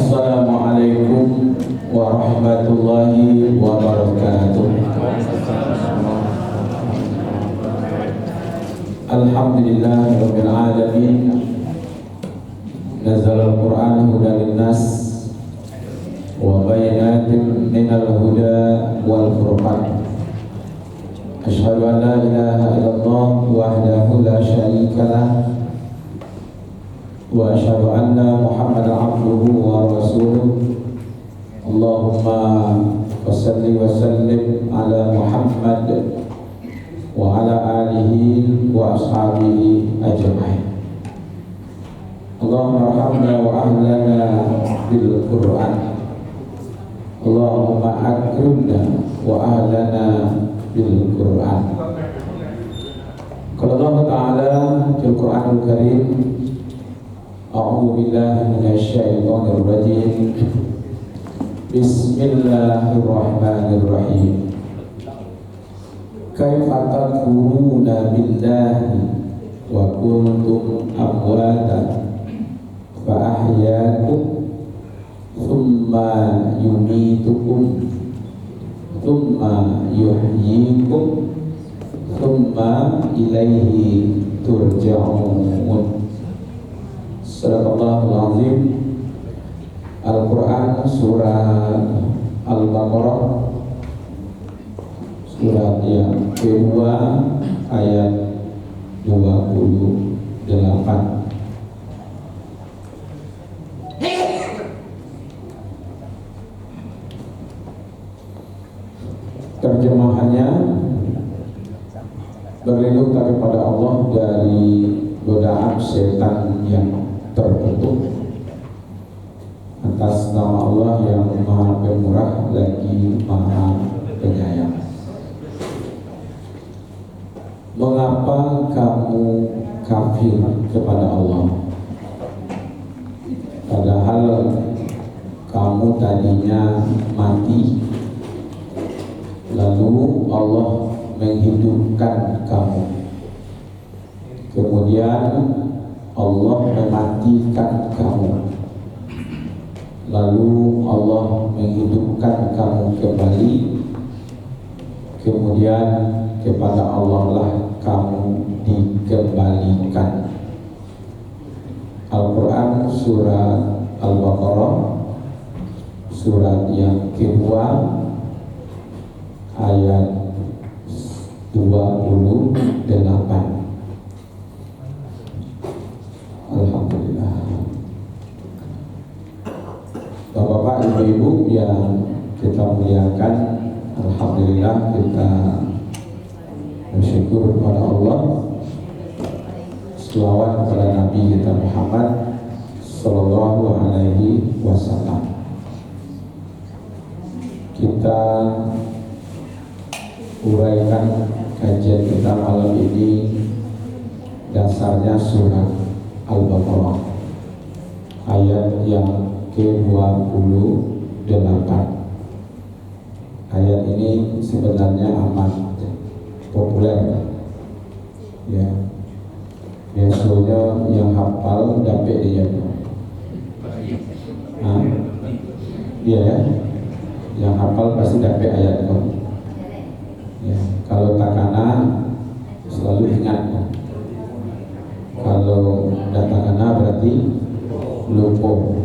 Assalamualaikum warahmatullahi wabarakatuh. Alhamdulillahirabbil alamin. Nazala al-Qur'an hudan linnas wa bayinatin minal huda wal furqan. Asyhadu an la ilaha illallah wahdahu la syarika lah wa asyhadu anna Muhammadan abduhu wa rasuluh. Allahumma shalli wa sallim ala Muhammad wa ala alihi wa ashabihi ajma'in. Allahumma arhamna wa ahlana bil Qur'an. Allahumma akrimna wa ahlana bil Qur'an. Qala Allah Ta'ala fil Qur'anil Karim, a'udzu billahi minasy syaithanir rajim. Bismillahirrahmanirrahim. Kaifa takfuruna billahi wa kuntum amwatan fa ahyaakum thumma yumitukum thumma yuhyikum thumma ilaihi turja'un. Sadaqallahul azim. Al-Quran surah Al-Baqarah surat yang kedua ayat 28. Terjemahannya, berlindung kepada Allah dari godaan setan yang terkutuk atas nama Allah yang Maha Pemurah lagi Maha Penyayang. Mengapa kamu kafir kepada Allah, padahal kamu tadinya mati, lalu Allah menghidupkan kamu, kemudian Allah mematikan kamu, lalu Allah menghidupkan kamu kembali, kemudian kepada Allah lah kamu dikembalikan. Al-Quran surat Al-Baqarah surat yang kedua ayat 28. Alhamdulillah. Bapak-bapak, ibu-ibu yang kita muliakan, alhamdulillah kita bersyukur kepada Allah, selawat kepada Nabi kita Muhammad sallallahu alaihi wasallam. Kita uraikan kajian kita malam ini, dasarnya surat Al-Baqarah ayat yang ke-28. Ayat ini sebenarnya amat populer, ya. Biasanya yang hafal dapat dia, iya ya, yang hafal pasti dapat ayat itu. Ya, kalau takana selalu ingat. Kalau datakana berarti lupa.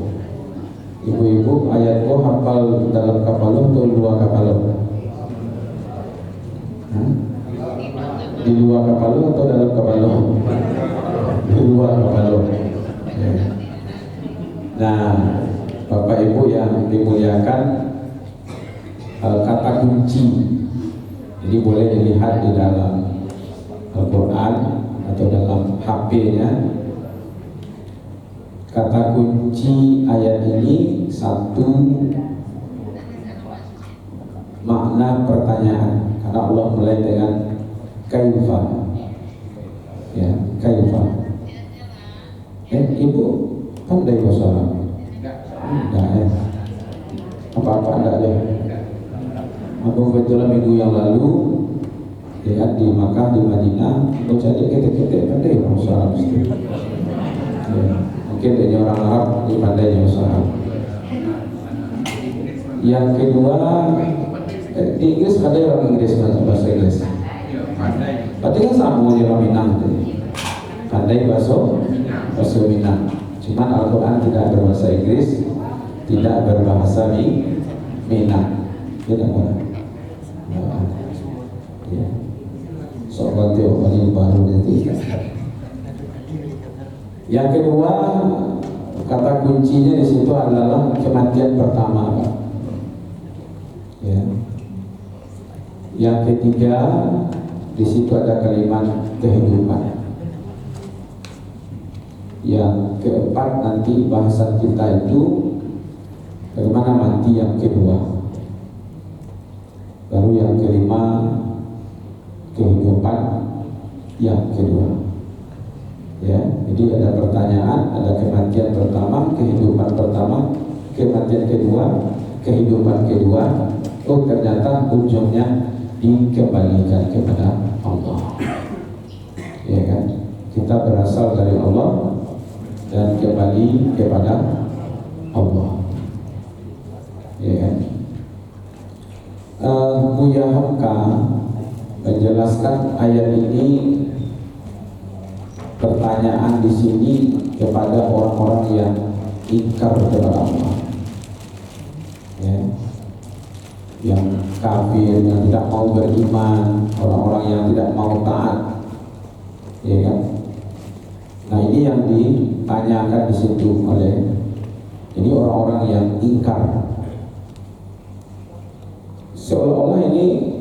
Ibu-ibu, ayat itu hafal dalam kapal atau luar kapal? Di luar kapal atau dalam kapal? Di luar kapal. Ya. Nah, Bapak Ibu yang dimuliakan, kata kunci, jadi boleh dilihat di dalam Al-Quran atau dalam HP-nya. Kata kunci ayat ini satu, makna pertanyaan, karena Allah mulai dengan kaifa, ya, kaifa. Ibu pandai bahasa Arab? Enggak ya? Apa-apa enggak ya? Aku kebetulan minggu yang lalu lihat di Makkah, di Madinah, aku cari ketik-ketik pandai bahasa Arab. Ya. Mungkin dia orang Arab, dia pandai bahasa Arab. Yang kedua, di Inggris ada orang Inggris bahasa Inggris. Berarti kan sama aja orang Minang itu. Pandai bahasa Minang. Cuman Al-Quran tidak berbahasa Inggris, tidak berbahasa Minang. Tidak boleh. Ya. Sobat teori baru nanti. Yang kedua, kata kuncinya di situ adalah kematian pertama, Pak. Ya. Yang ketiga, di situ ada kalimat kehidupan. Yang keempat, nanti bahasan kita itu bagaimana mati yang kedua. Baru yang kelima, kehidupan yang kedua. Ya, jadi ada pertanyaan, ada kematian pertama, kehidupan pertama, kematian kedua, kehidupan kedua. Oh, ternyata ujungnya dikembalikan kepada Allah. Ya kan? Kita berasal dari Allah dan kembali kepada Allah. Ya kan? Buya Hamka menjelaskan ayat ini, pertanyaan di sini kepada orang-orang yang ingkar kepada Allah, ya, yang kafir, yang tidak mau beriman, orang-orang yang tidak mau taat, ya kan? Nah, ini yang ditanyakan di situ oleh ini orang-orang yang ingkar. Seolah-olah ini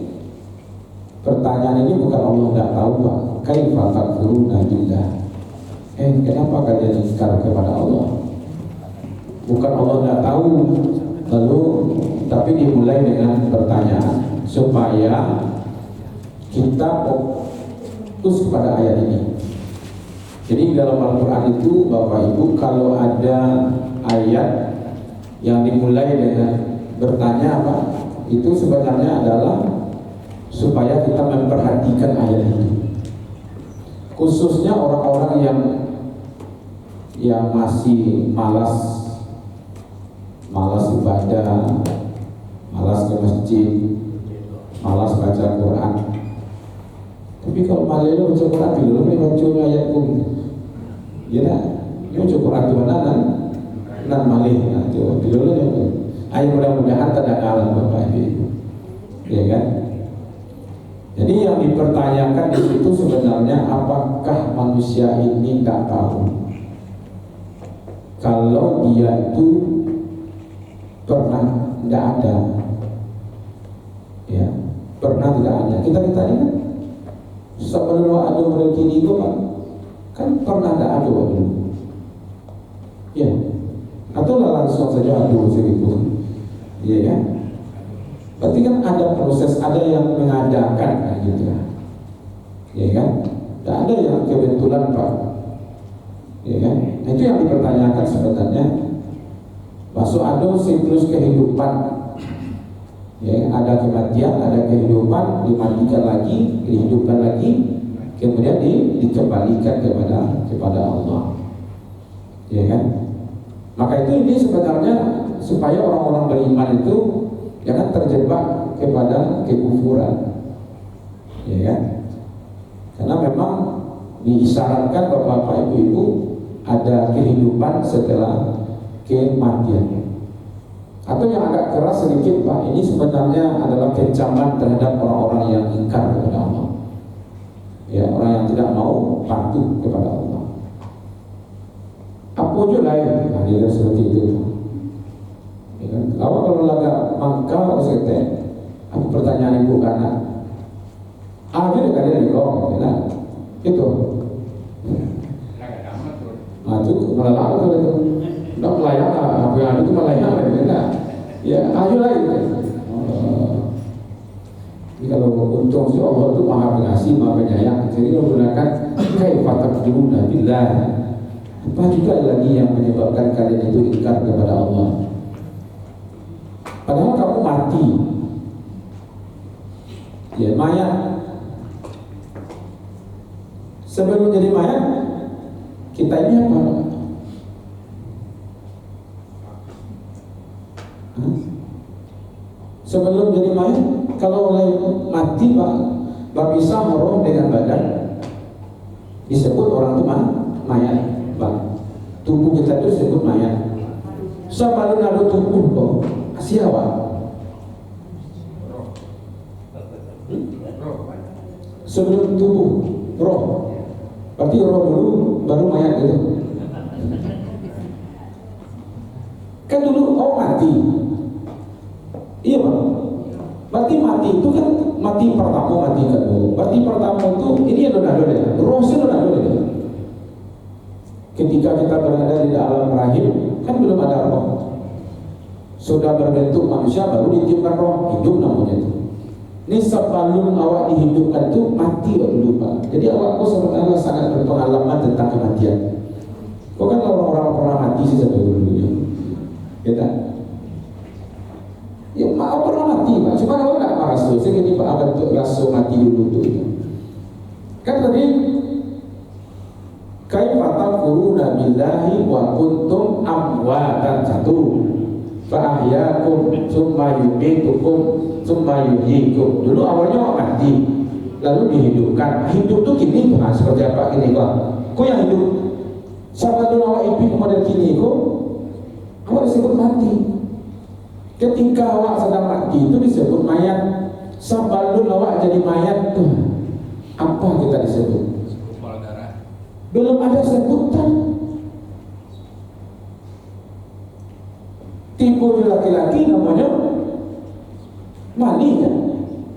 pertanyaan ini bukan Allah tidak tahu, Pak. Kaifa takfuruna billah? Kenapa kalian ingkar kepada Allah? Bukan Allah tidak tahu, lalu tapi dimulai dengan pertanyaan supaya kita fokus pada ayat ini. Jadi dalam Al-Quran itu, Bapak Ibu, kalau ada ayat yang dimulai dengan bertanya apa, itu sebenarnya adalah supaya kita memperhatikan ayat itu. Khususnya orang-orang yang masih malas ibadah, malas ke masjid, malas baca Quran. Tapi kalau malah baca Quran dulu, ini baca ayat pun, ya, ini baca Quran di mana nan malih, itu dulu ya. Ayo mudah-mudahan tidak kalah Bapak Ibu, ya kan? Jadi yang dipertanyakan di situ sebenarnya apakah manusia ini tidak tahu kalau dia itu pernah tidak ada, ya, pernah tidak ada. Kita ini kan sebelum ada mulai kini itu kan pernah tidak ada dulu, ya, atau langsung saja ada segitu, ya kan? Berarti kan ada proses, ada yang mengadakan gitu, ya kan? Tidak ada yang kebetulan, Pak, ya kan? Nah, itu yang dipertanyakan sebenarnya. Masuk ada siklus kehidupan, ya, ada kematian, ada kehidupan, dimatikan lagi, dihidupkan lagi, kemudian dikembalikan kepada Allah, ya kan? Maka itu ini sebenarnya supaya orang-orang beriman itu jangan terjebak kepada kekufuran, ya kan? Karena memang diisyaratkan Bapak-bapak, Ibu-ibu, ada kehidupan setelah kematian. Atau yang agak keras sedikit, Pak, ini sebenarnya adalah kecaman terhadap orang-orang yang ingkar kepada Allah, ya, orang yang tidak mau patuh kepada Allah. Apa aja lain, nah, dia seperti itu. Awak kalau laga mangka harus kete, aku pertanyaan ibu karena ada di kalian di kau, nah itu, nah itu malah kalau itu, nak melayang, apa yang ada itu melayang, nah, ya ayo lah itu. Jadi kalau untung si Allah itu maha pengasih, maha penyayang, jadi menggunakan kaifa takfuruna billah. Apa juga lagi yang menyebabkan kalian itu ingkar kepada Allah? Padahal kamu mati, ya, mayat. Sebelum jadi mayat, kita ini apa? Sebelum jadi mayat, kalau mulai mati pak, berpisah roh dengan badan, disebut orang itu mayat pak. Tubuh kita itu disebut mayat. Sebelum ada tubuh kok, siapa? Sebelum tubuh, roh. Berarti roh dulu, baru mayat gitu. Kan dulu mati. Iya pak. Berarti mati itu kan mati pertama, mati kedua. Berarti pertama itu ini ada ya. Roh sih ada ya. Ketika kita berada di dalam rahim kan belum ada roh. Sudah berbentuk manusia baru ditiupkan roh, hidup namanya itu. Ini sebelum awak dihidupkan itu mati dulu pak. Jadi awakku sebenarnya sangat berpengalaman tentang kematian. Kau kan orang-orang pernah mati sih dulu-dulunya. Ya tak? Ya maaf pernah mati pak. Cuma kalau nggak rasul, saya gini pak akan untuk rasul mati dulu tuh. Kan tadi kaifa takfuruna billahi wa kuntum amwatan satu. Fa ahyakum tsumma yumitukum tsumma yuhyikum. Dulu awalnya mati, lalu dihidupkan. Hidup tuh gini tuh, seperti apa gini kok? Kok yang hidup? Siapa dulu awak hidup kemudian kini kok? Awak disebut mati. Ketika awak sedang mati itu disebut mayat. Sebelum awak jadi mayat tuh, apa kita disebut? Belum ada sebutan. Tipe laki-laki namanya mani kan?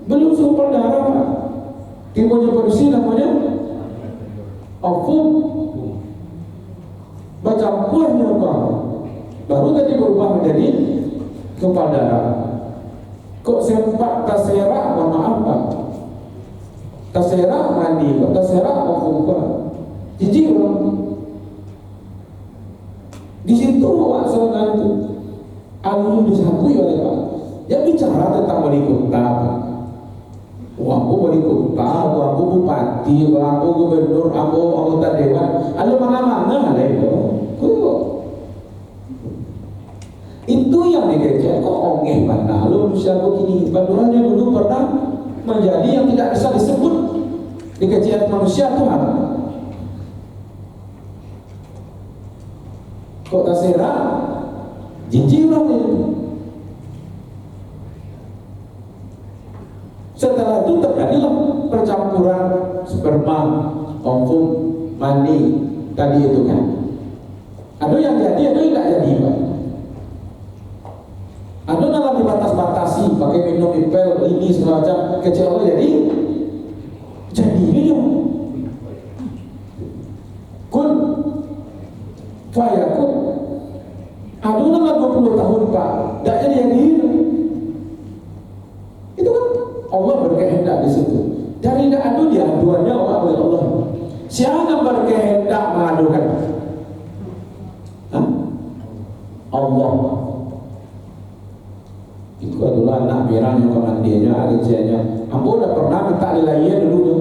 Belum sumber darah pak. Tipenya manusia namanya ofum. Bercampurnya pak. Baru tadi berubah menjadi tumpah darah. Kok sempat terserak, mohon maaf pak. Terserak mani, terserak ofum pak. Jijik orang. Di situ awak sebenarnya itu. Alun disakui oleh Pak. Dia bicara tentang wali kota. Aku wali kota, aku bupati, aku gubernur, aku anggota dewan. Ada mana-mana lah itu. Itu yang dikecek. Kok ongeh mana? Lalu manusia begini. Pandurannya dulu pernah menjadi yang tidak bisa disebut dikecek manusia Tuhan. Kok terserah? Jijik orang itu. Setelah itu terjadilah percampuran sperma, ovum, mani tadi itu kan. Ada yang jadi, ada yang tidak jadi pak. Ada dalam dibatas-batasi pakai minum pil ini semacam kecil jadi dia. Kun fayakun. Aduh 20 tahun pak, tidak jadi yang hidup. Itu kan Allah berkehendak di situ. Dari tidak adu dia aduannya Allah oleh Allah. Siapa berkehendak mengadukan? Allah. Itu adalah anak merah yang kemandiannya, agaknya. Ambo udah pernah minta dilayar dulu tuh.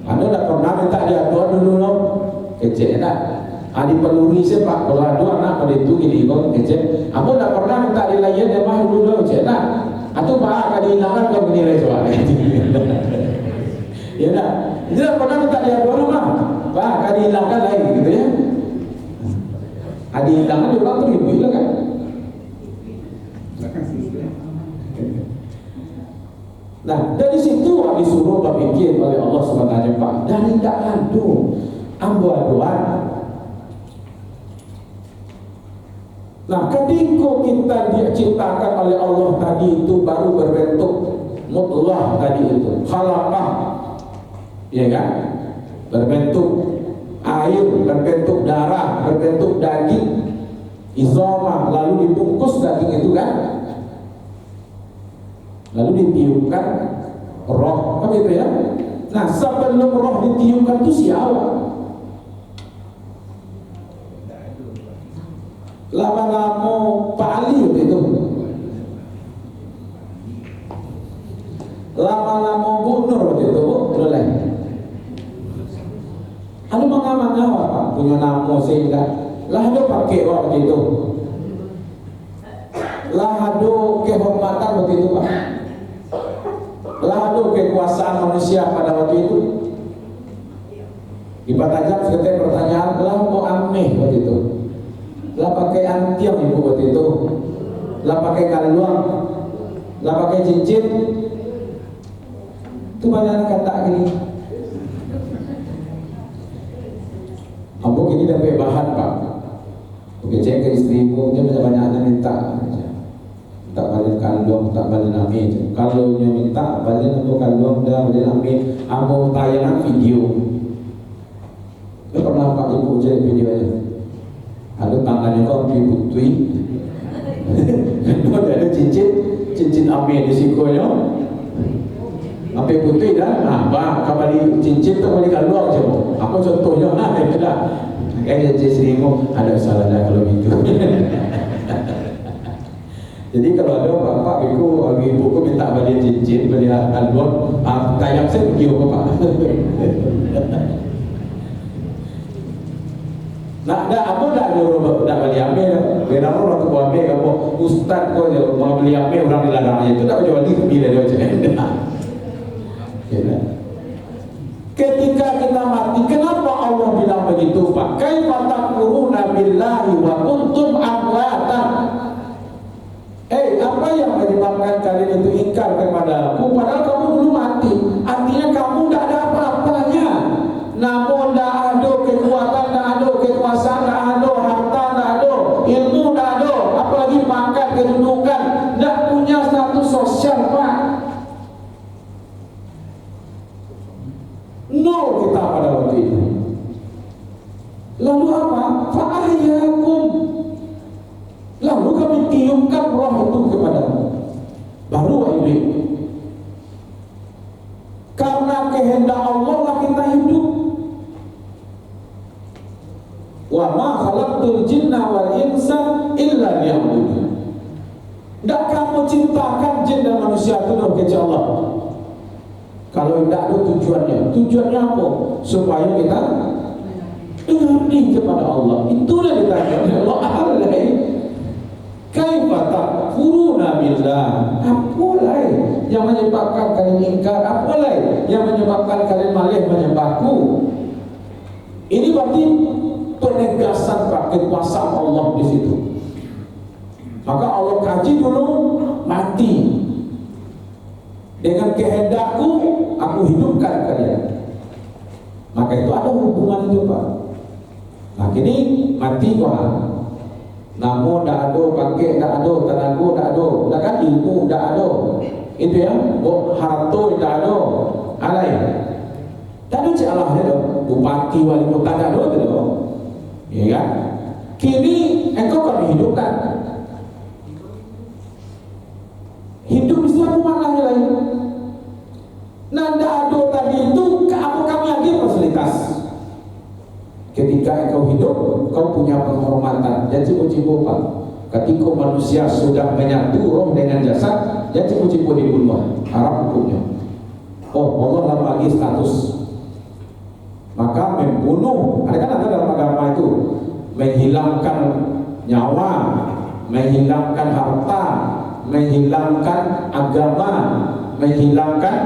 Anda udah pernah minta diaduan dulu loh. Kecil Adi peluri siapa? Kalau ada anak pada itu gini kok kecil. Aku dah pernah minta dilayan dia mah dulu loh cek nak. Atau bah kali hilangan kau menilai soal itu. Ya nak. Dia pernah minta dia dulu mah. Bah kali hilangkan lagi gitu ya. Adi hilangan dia orang tu ibu hilang kan. Nah dari situ disuruh berpikir oleh Allah SWT Pak. Dari tak adu ambu-aduan. Nah, ketika kita diciptakan oleh Allah tadi itu baru berbentuk mutlak tadi itu, khalaqah, ya kan? Berbentuk air, berbentuk darah, berbentuk daging, izomah, lalu dibungkus daging itu kan? Lalu ditiupkan roh, kan itu ya? Nah, sebelum roh ditiupkan itu siapa? Lama-lama Pak Ali itu, lama-lama Bu Nur itu boleh. Ada mengapa Pak punya nama sehingga lah ada pakai waktu itu, lah ada kehormatan kehormatan waktu itu Pak. Lalu kekuasaan manusia pada waktu itu. Di Batajam sekitar pertanyaan, lah mau ameh waktu itu. Lah pakai antiang ibu waktu itu. Lah pakai kaluang. Lah pakai cincin. Itu banyak kata gini. Ambo ini dapat bahan Pak. Oke, cek ke istrimu, dia banyak minta. Tak balik kandung, tak balik amin. Kalau dia minta balik untuk kandung, dah balik amin. Ambo tayangan video. Dia pernah Pak Ibu cek videonya. Ada tangannya kau diputui. Ada cincin amin di sikonya. Sampai putih dah, Pak, kembali cincin tu balik kandung je. Apa contohnya? Itu dah. Kayak jadi serimu ada salah dah kalau gitu. Jadi kalau ada bapak ibu ku minta balik cincin, balik kandung, tayang saya pergi apa Pak? Nak dah apa dah nyuruh nak beli ambil, biar orang tu ambil apa ustaz kau je mau beli ambil orang dilarang itu tak jual di bila dia macam. Ketika kita mati, kenapa Allah bilang begitu Pak? Kaifa takfuruna billahi wa kuntum amwatan. Apa yang menyebabkan kalian itu ingkar kepada aku padahal kamu dulu mati? Artinya kamu tidak ada apa-apanya. Namun tidak ada kekuatan, tidak ada kekuasaan, tidak ada harta, tidak ada ilmu, tidak ada apalagi pangkat, kedudukan, tidak punya status sosial Pak. Nol kita pada waktu itu. Lalu apa? Fa'ahyakum. Lalu kami tiupkan roh itu kepadamu. Baru hidup. Karena kehendak Allah lah kita hidup. Wa ma khalaqtul jinna wal insa illa liya'budun. Tak kamu ciptakan jin dan manusia itu untuk kepada Allah. Kalau tidak ada tujuannya. Tujuannya apa? Supaya kita mengabdi kepada Allah. Itulah ditanya oleh Allah. Alai kaifa takfuruna billah. Apalah yang menyebabkan kalian ingkar? Apalah yang menyebabkan kalian malah menyembahku? Ini berarti penegasan kekuasaan Allah di situ. Maka Allah kaji dulu mati. Dengan kehendakku aku hidupkan kalian. Maka itu ada hubungan itu Pak. Nah kini mati kok. Namun tidak ada pakai, tidak ada tenaga, tidak ada. Tidak kan ilmu, tidak ada. Itu ya, harta tidak ada. Alai. Tak ada cik Allah dia. Bupati wali kota tak ada tu. Ya kan? Kini engkau kami hidupkan. Hidup di suatu maknanya lain. Nanda ado tadi itu apa kami lagi fasilitas. Ketika engkau hidup, kau punya penghormatan. Jadi cipu-cipu Pak. Ketika manusia sudah menyatu roh dengan jasad, jadi cipu-cipu dibunuh. Arab hukumnya. Oh, Allah lah bagi status. Maka membunuh, ada kan ada dalam agama itu menghilangkan nyawa, menghilangkan harta, menghilangkan agama, menghilangkan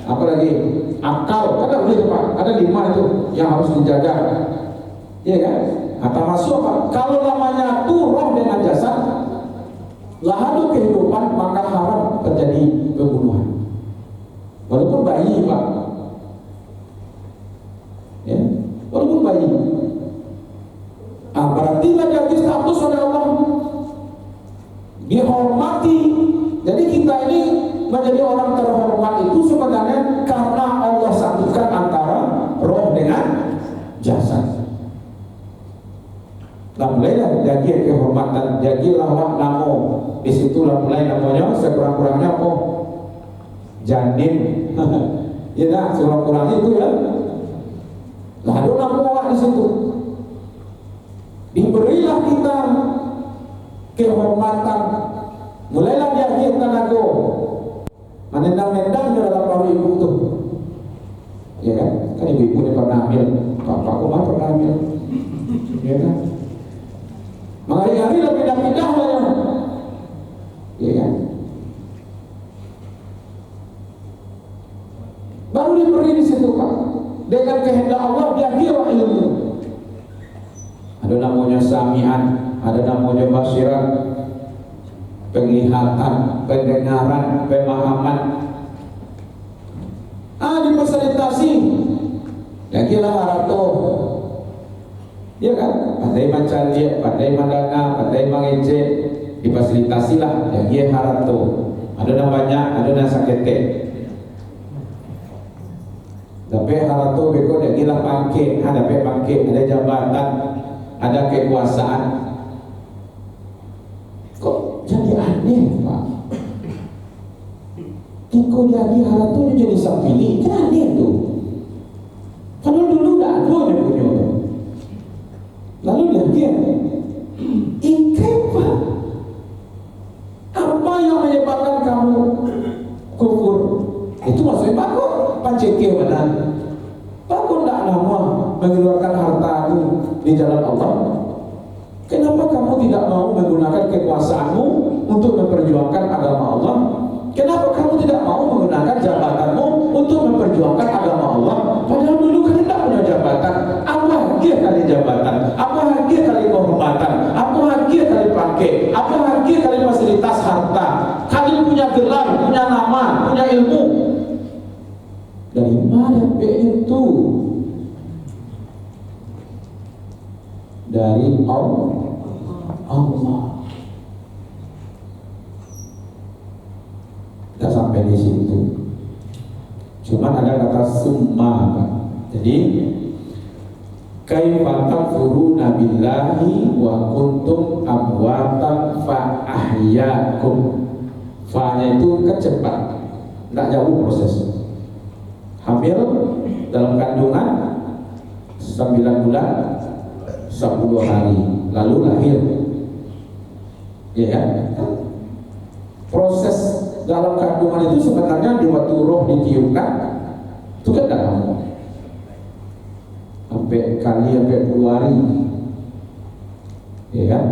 apa lagi? Akal. Ada boleh Pak? Ada 5 itu yang harus dijaga. Iya kan? Atau masuk Pak? Kalau namanya itu roh dengan jasad, lahadu kehidupan, maka haram terjadi pembunuhan. Walaupun bayi Pak. Ya, walaupun bayi. Berarti menjadi status oleh Allah, dihormati. Jadi kita ini menjadi orang terhormat itu sebenarnya karena Allah satukan antara roh dengan jasad. Nah mulailah jadi kehormatan, jadilah wak namo. Disitulah mulai namanya sekurang-kurangnya apa? Janin. Ya dah, sekurang-kurangnya itu ya. Lalu namo wak di situ. Diberilah kita kehormatan. Mulailah dia tenaga. Menendang-nendangnya dalam paru ibu itu. Ya kan? Kan ibu-ibu ini pernah hamil. Bapakku mah pernah hamil. Ya kan? Hari-hari lah pindah-pindah banyak. Ya kan? Allah dia kira ilmu. Ada namanya sami'an, ada namanya basiran, penglihatan, pendengaran, pemahaman. Difasilitasi. Ya kira harato. Ya kan? Pandai mencari, pandai mandanga, pandai mengece, difasilitasilah. Ya kira harato. Ada namanya, ada nasa kete. Tapi harato beko dia kira pangke, ada pangke, ada jabatan, ada kekuasaan. Kok jadi aneh, Pak? Tiko jadi harato jadi sapili, kan aneh tuh. Kalau dulu tak ada dia punya. Lalu dia ingkai, Pak. Apa yang menyebabkan kamu kufur? Itu maksudnya bagus. Panceke benar. Bagus tak nama mengeluarkan hartamu di jalan Allah? Kenapa kamu tidak mau menggunakan kekuasaanmu untuk memperjuangkan agama Allah? Kenapa kamu tidak mau menggunakan jabatanmu untuk memperjuangkan agama Allah? Padahal dulu kan tidak punya jabatan. Apa harga kali jabatan? Apa harga kali kehormatan? Apa harga kali pakai? Apa harga kali fasilitas harta? Kalian punya gelar, punya nama, punya ilmu. Dari mana itu? Dari Allah. Kita sampai di situ. Cuma ada kata summa, Pak. Jadi kaifa takfuruna billahi wa kuntum amwatan fa ahyaakum. Fa-nya itu kecepat, enggak jauh proses. Hamil dalam kandungan 9 bulan 10 hari, lalu lahir. Ya kan? Proses dalam kandungan itu sebenarnya di waktu roh ditiupkan itu kan tidak lama, sampai puluh hari, ya kan?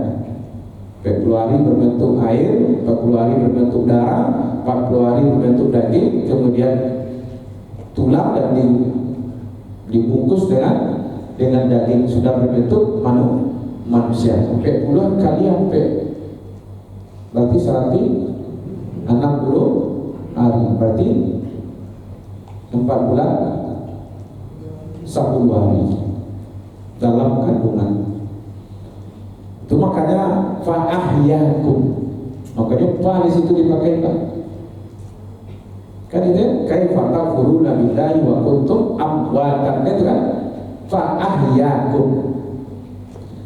40 hari berbentuk air, 40 hari berbentuk darah, 40 hari berbentuk daging, kemudian tulang dan dibungkus dengan daging sudah berbentuk manusia. Sampai puluhan kali sampai berarti 160 hari, berarti 4 bulan 10 hari dalam kandungan. Itu makanya fa'ahyakum, makanya fa di situ dipakai, Pak. Kan itu kaifa takfuruna billahi wa kuntum amwatan, itu kan fa'ahyakum.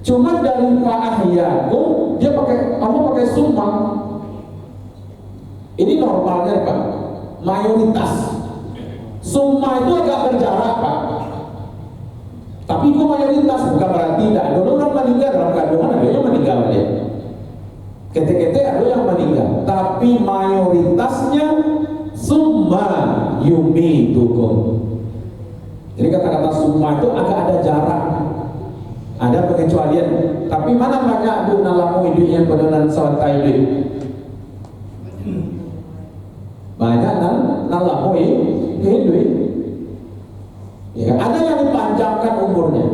Cuma dari fa'ahyakum dia pakai, Allah pakai summa. Ini normalnya, Pak, mayoritas. Summa itu agak berjarak, Pak. Tapi itu mayoritas, bukan berarti tidak. Dulu orang meninggal dalam kandungan, ada yang meninggal dia. Kete-kete ada yang meninggal. Tapi mayoritasnya summa yumitukum. Jadi kata-kata summa itu agak ada jarak, ada pengecualian. Tapi mana banyak bu nalamu hidup yang penunan sawat hidup? Banyak nalamu hidup. Ya, ada yang dipanjangkan umurnya.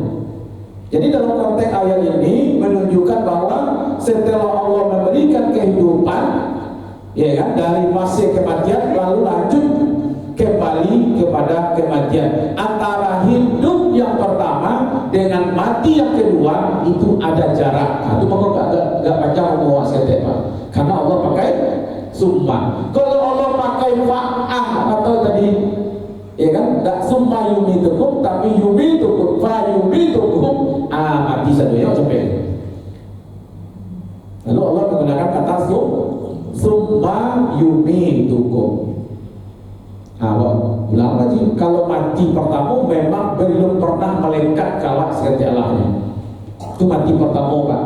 Jadi dalam konteks ayat ini menunjukkan bahwa setelah Allah memberikan kehidupan, ya kan, dari fase kematian lalu lanjut kembali kepada kematian. Antara hidup yang pertama dengan mati yang kedua itu ada jarak. Nah, itu maka gak panjang umur setek, Pak. Karena Allah pakai summa. Kalau Allah pakai fa'ah atau tadi, ya kan, tak summa yumitukum, tapi yumitukum fa yumitukum, mati sadunya sampai. Lalu Allah menggunakan kata summa yumitukum. Ulang lagi, kalau mati pertama memang belum pernah malaikat kalah seperti Allahnya. Itu mati pertama, Pak.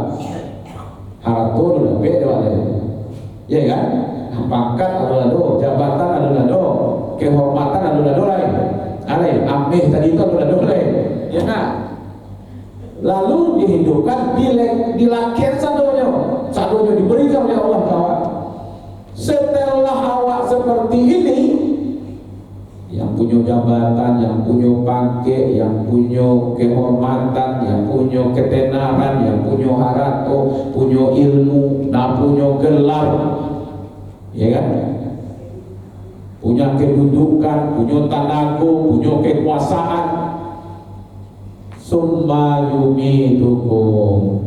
Harato udah beda, ya kan? Pangkat adu-adu, jabatan adu-adu, kehormatan adu-adu lain. Ameh tadi itu adu-adu lain. Ya kan? Lalu dihidupkan, dilakir sadonya diberikan oleh Allah kawan. Setelah awak seperti ini, yang punya jabatan, yang punya pangkat, yang punya kehormatan, yang punya ketenaran, yang punya harato, punya ilmu, dan punya gelar, ya kan? Punya kedudukan, punya tenaga, punya kekuasaan. Summa yumitukum,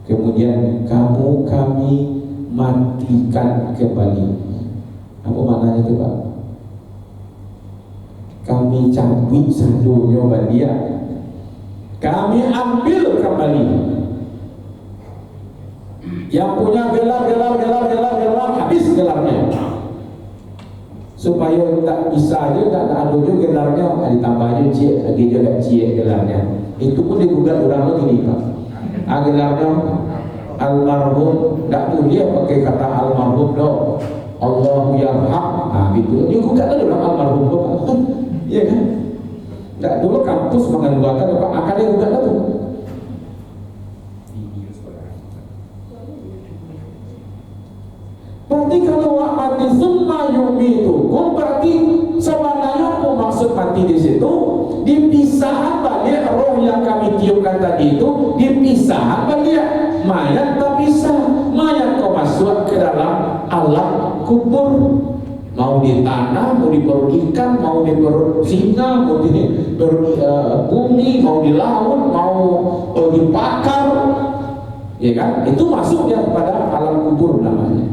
kemudian kami matikan kembali. Apa maknanya itu Pak? Kami cabut sandunya balia, kami ambil kembali. Yang punya gelar habis gelarnya, supaya tak bisa aja, tak ada juga gelarnya, ditambah aja cie lagi juga cie gelarnya. Itu pun digugat orang lagi nih Pak. Gelarnya almarhum, tak boleh pakai kata almarhum dong. Allahu yarham, gitu. Dia gugat ada orang almarhum Pak. Iya kan? Tak dulu kampus mengeluarkan Pak, akan dia gugat itu. Berarti kalau mati summa yumitukum, berarti sebenarnya apa maksud mati di situ? Dipisah balik roh yang kami tiupkan tadi itu, dipisah balik. Mayat tak pisah, mayat kau masuk ke dalam alam kubur. Mau di tanah, mau di perut ikan, mau di perut singa, mau di perut bumi, mau di laut, mau dibakar, ya kan? Itu masuk ya kepada alam kubur namanya.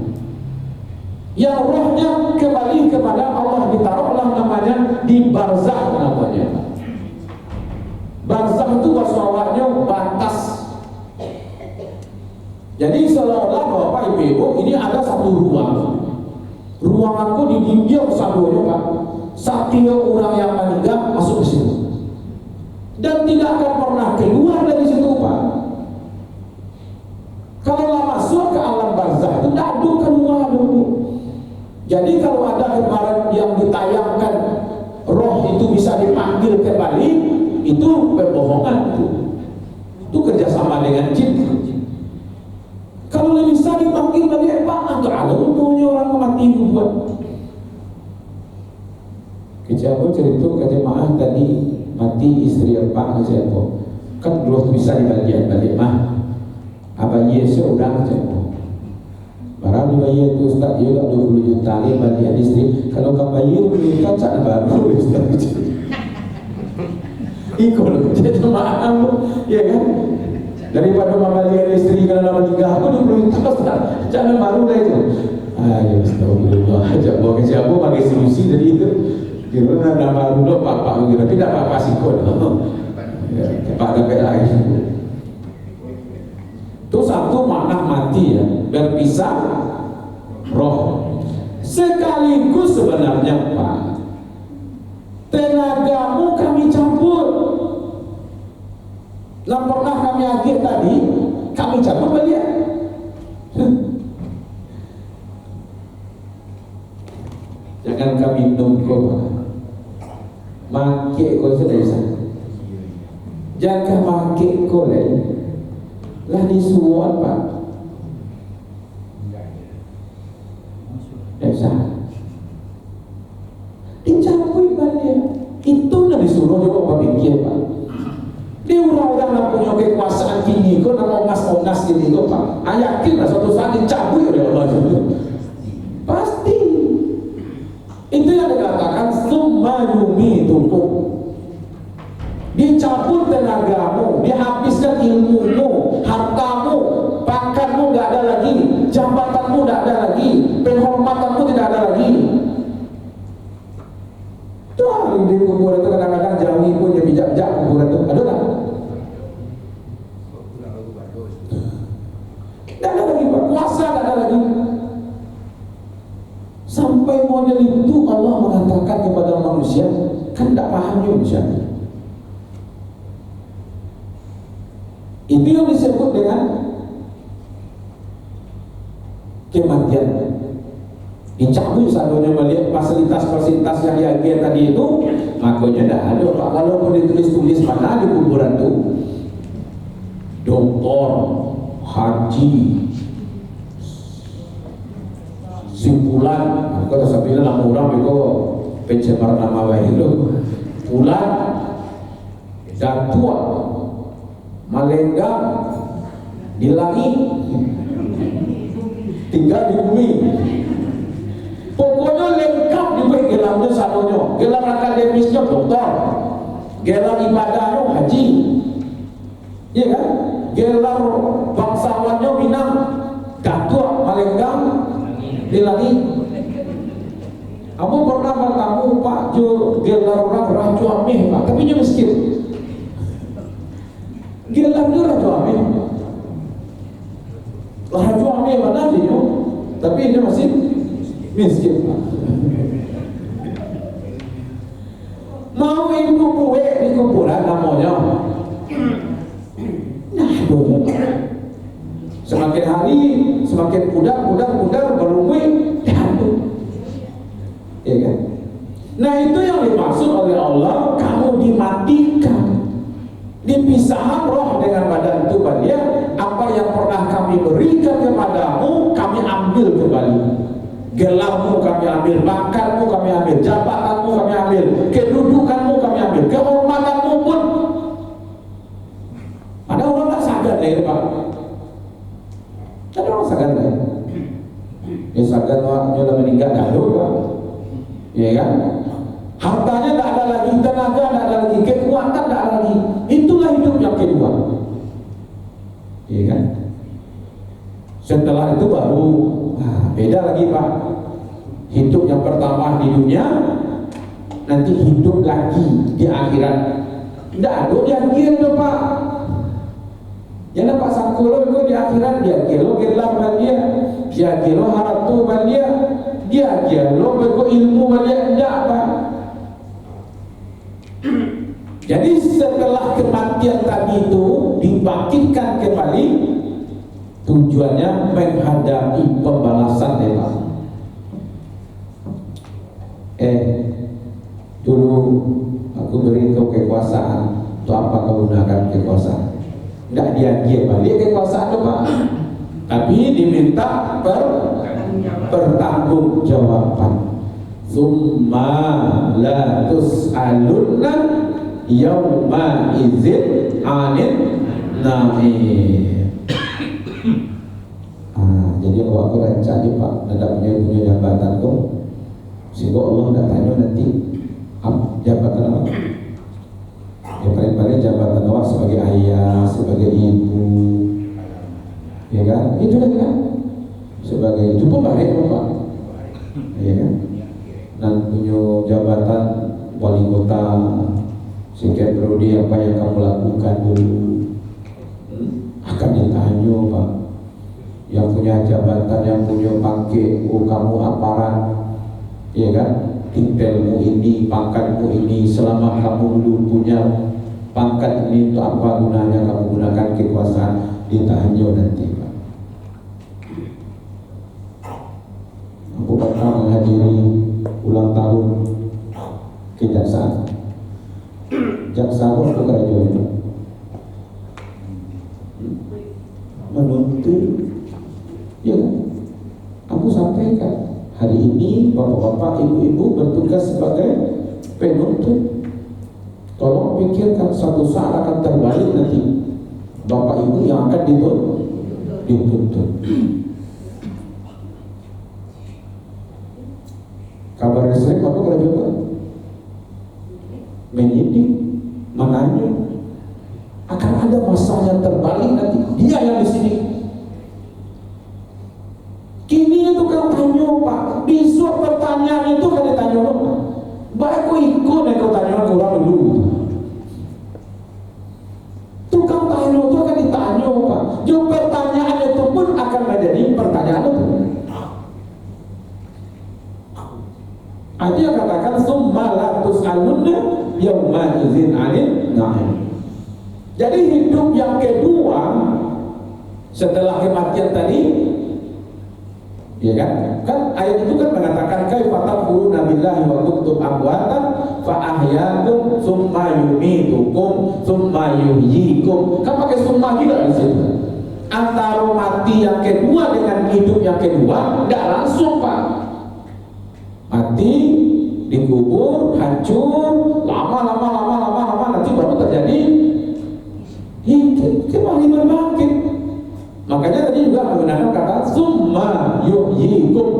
Yang rohnya kembali kepada Allah, ditaruhlah namanya di barzakh namanya. Barzakh itu bahasa Arabnya batas. Jadi seolah-olah Bapak Ibu ini ada satu ruang. Ruanganku didiam sadonya Pak. Setiap orang yang meninggal masuk ke situ dan tidak akan pernah keluar dari situ Pak. Kalau masuk ke alam barzakh itu tidak ada keluar dulu. Jadi kalau ada kemarin yang ditayangkan roh itu bisa dipanggil kembali, itu pembohongan itu. Itu kerjasama dengan jin. Kalau bisa dipanggil balik Pak, enggak ada untungnya orang mati buat. Kejauh cerita ke jemaah tadi mati istri Pak kejauh. Kan dulu bisa dibalik balik mah. Apa Yesus udah kejauh. Barang dibayar itu Ustaz, dia tak 20 juta ni balik istri. Kalau kau bayar kita cak baru Ustaz. Ikut jadi jemaah, ya kan? Daripada membalikan istri kalau nak menikah aku 20 juta Ustaz, jangan baru dah itu. Ya astagfirullah, ajak bawa ke siapa pakai solusi dari itu. Kira nak baru dok pak kira tidak apa sikot. Ya, pak dapat lagi. Itu satu makna mati ya, berpisah roh. Sekaligus sebenarnya Pak, tenagamu kami campur. Yang pernah kami agih tadi, kami campur balik. Jangan kami nunggu Pak. Makik kau sudah bisa. Jangan makik kau lagi. Lah disuruh apa? Desa. Dicampur balik. Itu nak disuruh juga Pak pikir Pak. Dia orang-orang yang punya kekuasaan tinggi, kau nak ongas-ongas gini kau Pak. Yakinlah suatu saat dicabut oleh Allah juga. Pasti. Itu yang dikatakan summa yumitukum. Dicabut tenagamu, dihabiskan ilmumu, hartamu, pangkatmu tidak ada lagi, jabatanmu tidak ada lagi, penghormatanmu tidak ada lagi. Tuh di kuburan itu kadang-kadang jauhi pun dia bijak-bijak kuburan itu, ada tak? Tidak ada lagi Pak, kuasa tidak ada lagi. Sampai model itu Allah mengatakan kepada manusia, kan tidak paham manusia. Itu yang disebut dengan kematian. Dicabut sadonya melihat fasilitas-fasilitas yang dia tadi itu, makanya tidak ada Pak. Kalau pun ditulis-tulis mana di kuburan itu, doktor, haji, simpulan, kata sambil nama orang itu pencemar nama baik itu ulat datua malenggang di langit tinggal di bumi pokoknya lengkap juga gelarnya sanonya gelar akademisnya doktor gelar ibadahnya haji iya kan gelar bangsawannya Minang datua malenggang di langit. Kamu pernah bertamu Pak Jo gelar orang Raja Amih Pak, tapi dia miskin. Gelarnya Raja Amih. Raja Amih mana dia? Tapi dia masih miskin Pak. Mau ibu kue di kuburan namanya. Nah, semakin hari semakin pudar berumur dihantu. Ya kan? Nah itu yang dimaksud oleh Allah, kamu dimatikan, dipisahkan roh dengan badan tubuh dia. Apa yang pernah kami berikan kepadamu, kami ambil kembali. Gelarmu kami ambil, makanmu kami ambil, jabatanmu kami ambil, kedudukanmu kami ambil, kehormatanmu pun. Ada orang tak sadar ya Pak. Ada orang sadar ya. Ya sadar waktunya udah meninggal dahulu Pak. Ya kan? Hartanya tak ada lagi, tenaga tak ada lagi, kekuatan tak ada lagi. Itulah hidup yang kedua. Ya kan? Setelah itu baru beda lagi Pak. Hidup yang pertama di dunia, nanti hidup lagi di akhirat. Tidak ada di akhirat Pak. Jangan Pak Sangkulo itu di akhirat dia kilo gelar dia kilo haratu dia kilo bego ilmu dia tidak Pak. Jadi setelah kematian tadi itu dibangkitkan kembali, tujuannya menghadapi pembalasan ya Pak. Dulu aku beri kau kekuasaan, untuk apa kau gunakan kekuasaan? Tidak dia balik kekuasaan itu Pak, tapi diminta pertanggungjawaban. Summa la tus'alunna yauma idzin 'anil na'im. Jadi aku rancang ni Pak, tidak punya jabatan kau, sehingga Allah tidak tanya nanti jabatan apa. Ya paling-paling jabatan awak sebagai ayah, sebagai ibu, ya kan? Itu dah kan? Sebagai itu pun balik Pak, ya kan? Dan punya jabatan wali kota, sekian periode apa yang kamu lakukan dulu akan ditanya Pak. Yang punya jabatan, yang punya pangkat, kamu aparat, ya kan? Titelmu ini, pangkatmu ini, selama kamu dulu punya pangkat ini untuk apa gunanya kamu gunakan kekuasaan, ditanya nanti Pak. Aku pernah menghadiri ulang tahun kejaksaan. Jaksa aku kerajaan menuntut, ya aku sampaikan hari ini bapak-bapak, ibu-ibu bertugas sebagai penuntut. Tolong pikirkan, suatu saat akan terbalik nanti bapak ibu yang akan dituntut. Kabar reskrim apa kerajaan? Menyidik, menanya, akan ada masanya terbalik nanti. Dia yang di sini. Kini itu kan tanya Pak, besok pertanyaan itu kan ditanya Pak. Baik aku ikut dan kau tanya orang dulu. Tukang tanya itu akan ditanya Pak. Jadi pertanyaan itu pun akan menjadi pertanyaan itu. Dia katakan summa la tus'alunna yauma idzin 'anil na'im. Jadi hidup yang kedua setelah kematian tadi, ya kan? Kan ayat itu kan mengatakan kaifa takfuruna billahi wa kuntum amwatan fa ahyaakum summa yumitukum summa yuhyikum. Kan pakai summa juga di situ. Antara mati yang kedua dengan hidup yang kedua tidak langsung Pak. Mati dikubur, hancur, lama nanti baru terjadi hidup kembali berbangkit. Makanya tadi juga menggunakan kata summa yuhyikum,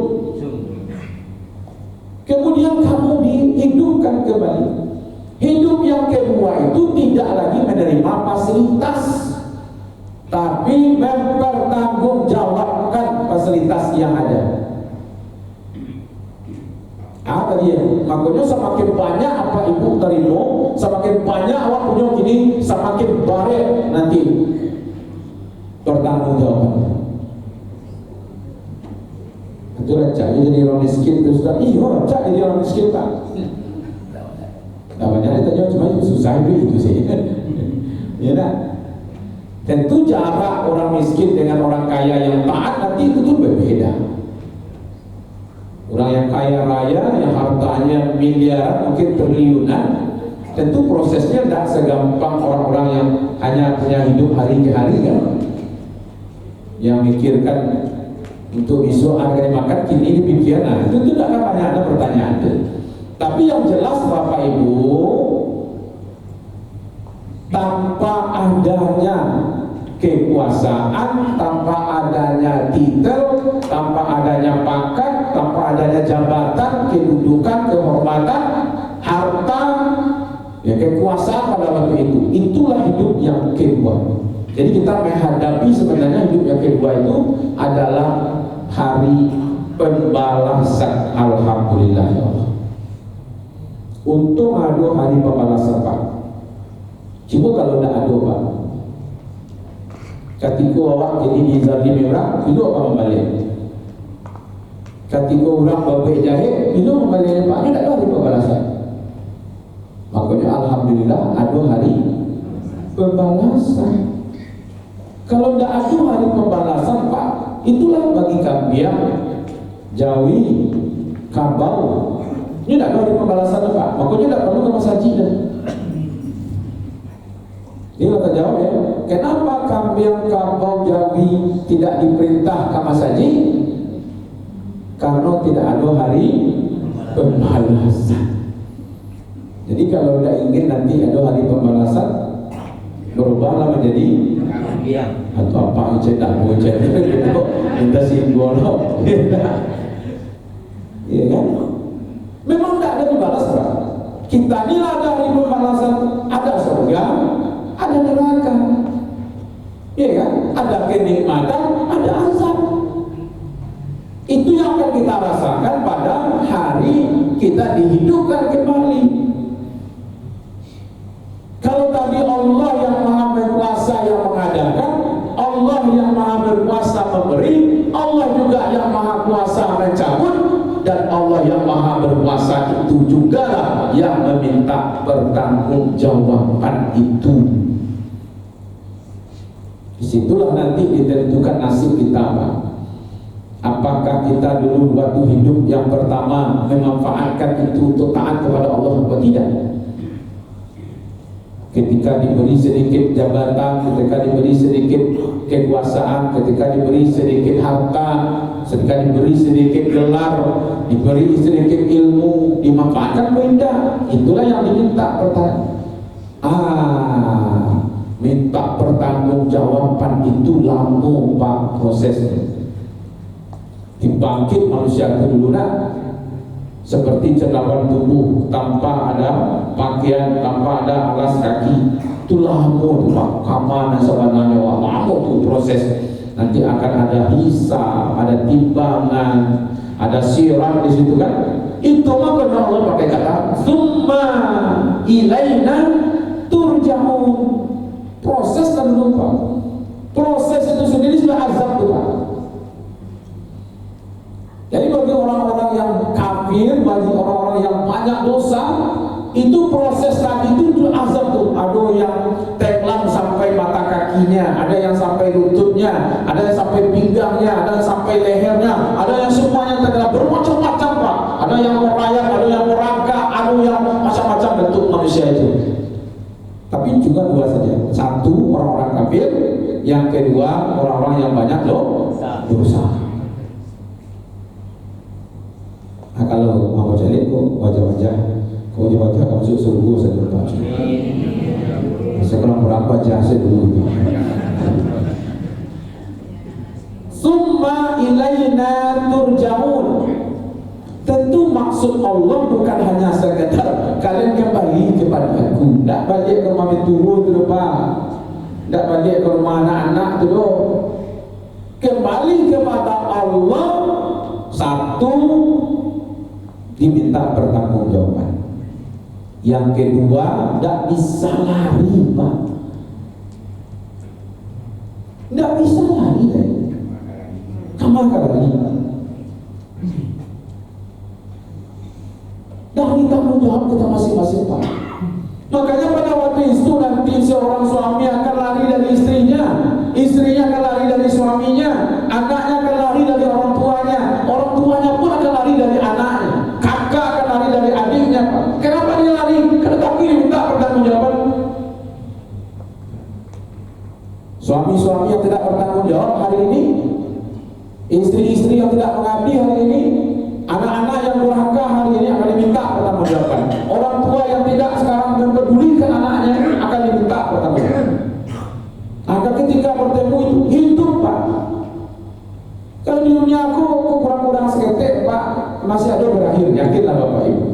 kemudian kamu dihidupkan kembali. Hidup yang kedua itu tidak lagi menerima fasilitas, tapi mempertanggungjawabkan fasilitas yang ada. Tadi ya, makanya semakin banyak apa ibu terima, semakin banyak awak punya gini, semakin baik nanti pertanggungjawaban. Itu raja jadi orang miskin terus tak, iya raja jadi orang miskin tak. Namanya ditanya cuma itu susah itu sih. Ya nak. Tentu jarak orang miskin dengan orang kaya yang taat nanti itu tuh berbeda. Orang yang kaya raya, yang hartanya miliaran, mungkin triliunan, tentu prosesnya tidak segampang orang-orang yang hanya punya hidup hari ke hari kan, yang mikirkan untuk besok harga makan kini dipikir. Nah itu tidak akan banyak ada pertanyaan itu. Tapi yang jelas Bapak Ibu, tanpa adanya kekuasaan, tanpa adanya titel, tanpa adanya pangkat, tanpa adanya jabatan, kedudukan, kehormatan, harta, ya kekuasaan pada waktu itu, itulah hidup yang kedua. Jadi kita menghadapi sebenarnya hidup yang kedua itu adalah hari pembalasan. Alhamdulillah ya Allah. Untung ada hari pembalasan Pak. Cuma kalau tidak ada Pak, ketika awak jadi dizalimi orang, itu apa membalik? Ketika orang babek jahit, itu membalik Pak. Ini tidak ada hari pembalasan. Makanya Alhamdulillah ada hari pembalasan. Kalau tidak ada hari pembalasan Pak, itulah bagi Kambiang, Jawi, Kabau. Ini tidak ada hari pembalasan Pak. Makanya tidak perlu ke masjid. Ini kata jawab ya. Kenapa Kambiang, Kabau, Jawi tidak diperintah ke masjid? Karena tidak ada hari pembalasan. Jadi kalau tidak ingin nanti ada hari pembalasan, berubahlah menjadi atau apa cetak minta simbol. Iya kan? Memang tidak ada dibalas Pak. Kita ini ada hari pembalasan, ada surga, ada neraka. Iya kan? Ada kenikmatan, ada azab. Itu yang akan kita rasakan pada hari kita dihidupkan kembali. Kalau tadi Allah yang Maha Berkuasa yang mengadakan, Allah yang Maha Berkuasa memberi, Allah juga yang Maha Kuasa mencabut, dan Allah yang Maha Berkuasa itu juga yang meminta pertanggungjawaban itu. Disitulah nanti ditentukan nasib kita Pak. Apakah kita dulu waktu hidup yang pertama memanfaatkan itu untuk taat kepada Allah atau tidak? Ketika diberi sedikit jabatan, ketika diberi sedikit kekuasaan, ketika diberi sedikit harta, ketika diberi sedikit gelar, diberi sedikit ilmu, dimanfaatkan benda, itulah yang diminta minta pertanggungjawaban itu lama Pak prosesnya. Dibangkit manusia itu dulu seperti cendawan tubuh tanpa ada pakaian, tanpa ada alas kaki, itu lama tuh Pak. Kamana sebenarnya lama tuh proses. Nanti akan ada hisab, ada timbangan, ada sirat di situ kan. Itu mah karena Allah pakai kata summa ilaina turja'un. Proses kan dulu Pak. Proses itu sendiri sudah azab tuh Pak. Jadi bagi orang-orang yang kafir, bagi orang-orang yang banyak dosa, itu proses tadi itu azab tuh. Ada yang tenggelam sampai mata kakinya, ada yang sampai lututnya, ada yang sampai pinggangnya, ada yang sampai lehernya, ada yang semuanya tenggelam, bermacam-macam Pak. Ada yang merayap, ada yang merangkak, ada yang macam-macam bentuk manusia itu. Tapi juga dua saja. Satu orang-orang kafir, yang kedua orang-orang yang banyak dosa. Nah, kalau mau jadi wajah-wajah, wajah-wajah masuk surga saja Pak. Sekarang berapa jasa dulu itu. Summa ilaina turja'un. Tentu maksud Allah bukan hanya sekedar kalian kembali kepada aku. Tak balik ke rumah turun tu Pak. Tak balik ke rumah anak-anak tu. Kembali kepada Allah. Satu, diminta pertanggungjawaban. Yang kedua, tidak bisa lari Pak. Tidak bisa lari Kamu akan lari dari tanggung jawab kita masing-masing Pak. Makanya pada waktu itu nanti seorang suami akan lari dari istrinya, istrinya akan lari dari suaminya, anaknya akan lari dari orang tuanya pun akan lari dari anaknya, kakak akan lari dari adiknya Pak. Kenapa dia lari? Karena tapi minta pertanggungjawaban. Suami-suami yang tidak bertanggung jawab hari ini, istri-istri yang tidak mengabdi hari ini, anak-anak yang durhaka hari ini akan diminta pertanggungjawaban. Orang tua yang tidak sekarang mempedulikan anaknya akan diminta pertanggungjawaban. Maka ketika bertemu itu hidup Pak. Kalau di dunia aku kurang-kurang seketik Pak, masih ada berakhir, yakinlah Bapak Ibu.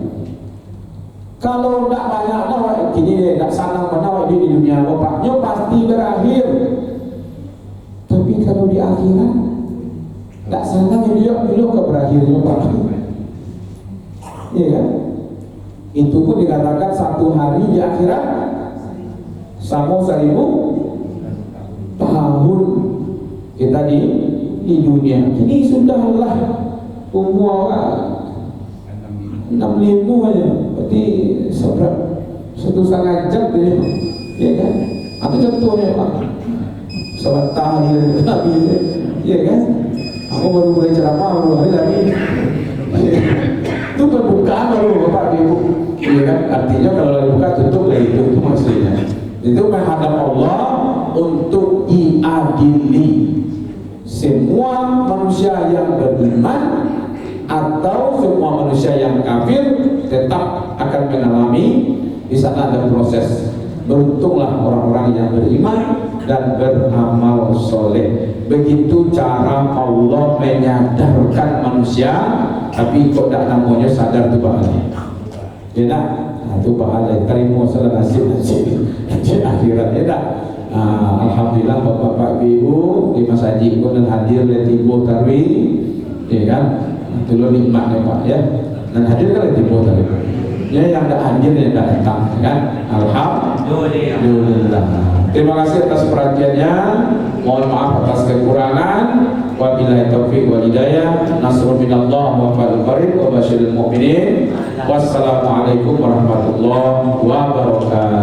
Kalau tidak banyak nawak gini, tidak sanang menawak di dunia Bapaknya pasti berakhir. Tapi kalau di akhirat tak sanang dia belum ke berakhirnya Pak. Iya kan? Itu pun dikatakan satu hari di akhirat sama 1000 tahun kita di dunia. Ini sudahlah umur 65 aja. Berarti setengah jam tu ya kan? Atau contohnya Pak, sebentar habis, ya kan? Aku baru mulai ceramah baru hari lagi. Itu pembukaan baru Bapak Ibu. Iya kan? Artinya kalau lagi buka tutup lah itu maksudnya. Itu menghadap Allah untuk diadili semua manusia yang beriman atau semua manusia yang kafir tetap akan mengalami di sana ada proses. Beruntunglah orang-orang yang beriman dan beramal soleh. Begitu cara Allah menyadarkan manusia, tapi kok tak namanya sadar tu pahala. Ya tak? Itu pahala. Terima salah nasib akhirat ya tak? Alhamdulillah Bapak-bapak Ibu di masjid pun dan hadir letibo tarwih, ya kan? Itu lo nikmat ya Pak ya. Dan hadir kan letibo tarwih. Ya yang tak hadir yang tak datang, kan? Alhamdulillah. Terima kasih atas perhatiannya. Mohon maaf atas kekurangan. Wabillahi taufiq wal hidayah. Nasrul minallah wa fathul qarib wa basyiril mu'minin. Wassalamualaikum warahmatullahi wabarakatuh.